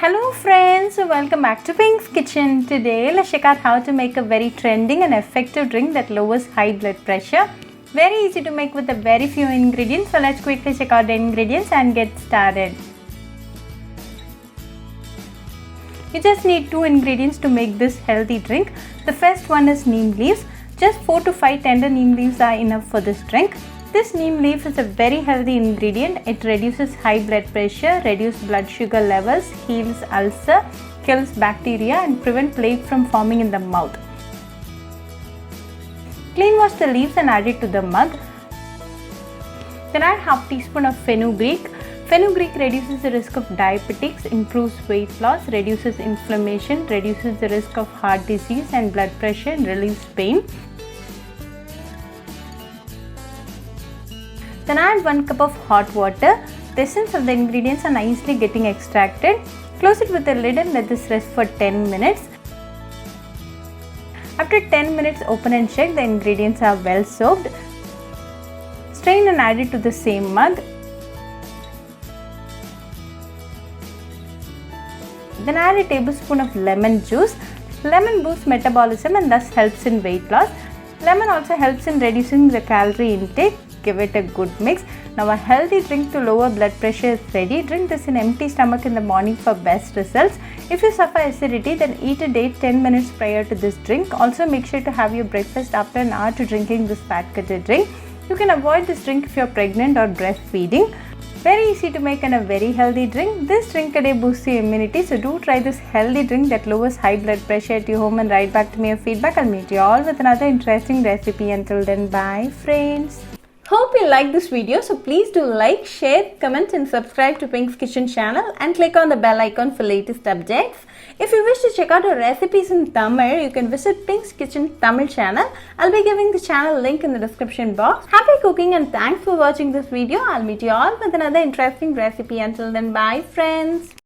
Hello friends, welcome back to Pink's Kitchen. Today let's check out how to make a very trending and effective drink that lowers high blood pressure. Very easy to make with a very few ingredients. So let's quickly check out the ingredients and get started. You just need 2 ingredients to make this healthy drink. The first one is neem leaves. Just 4 to 5 tender neem leaves are enough for this drink. This neem leaf is a very healthy ingredient. It reduces high blood pressure, reduces blood sugar levels, heals ulcer, kills bacteria and prevents plaque from forming in the mouth. Clean wash the leaves and add it to the mug. Then add half teaspoon of fenugreek. Fenugreek reduces the risk of diabetics, improves weight loss, reduces inflammation, reduces the risk of heart disease and blood pressure and relieves pain. Then add 1 cup of hot water. The essence of the ingredients are nicely getting extracted. Close it with a lid and let this rest for 10 minutes. After 10 minutes, open and check the ingredients are well soaked. Strain and add it to the same mug. Then add a tablespoon of lemon juice. Lemon boosts metabolism and thus helps in weight loss. Lemon also helps in reducing the calorie intake. Give it a good mix. Now a healthy drink to lower blood pressure is ready. Drink this in empty stomach in the morning for best results. If you suffer acidity, then eat a date 10 minutes prior to this drink. Also make sure to have your breakfast after an hour to drinking this fat cutter drink. You can avoid this drink if you are pregnant or breastfeeding. Very easy to make and a very healthy drink. This drink a day boosts your immunity, so do try this healthy drink that lowers high blood pressure at your home and write back to me your feedback. I'll meet you all with another interesting recipe. Until then, bye friends. Hope you like this video, so please do like, share, comment and subscribe to Pink's Kitchen channel and click on the bell icon for latest updates. If you wish to check out our recipes in Tamil, you can visit Pink's Kitchen Tamil channel. I'll be giving the channel link in the description box. Happy cooking and thanks for watching this video. I'll meet you all with another interesting recipe. Until then, bye friends.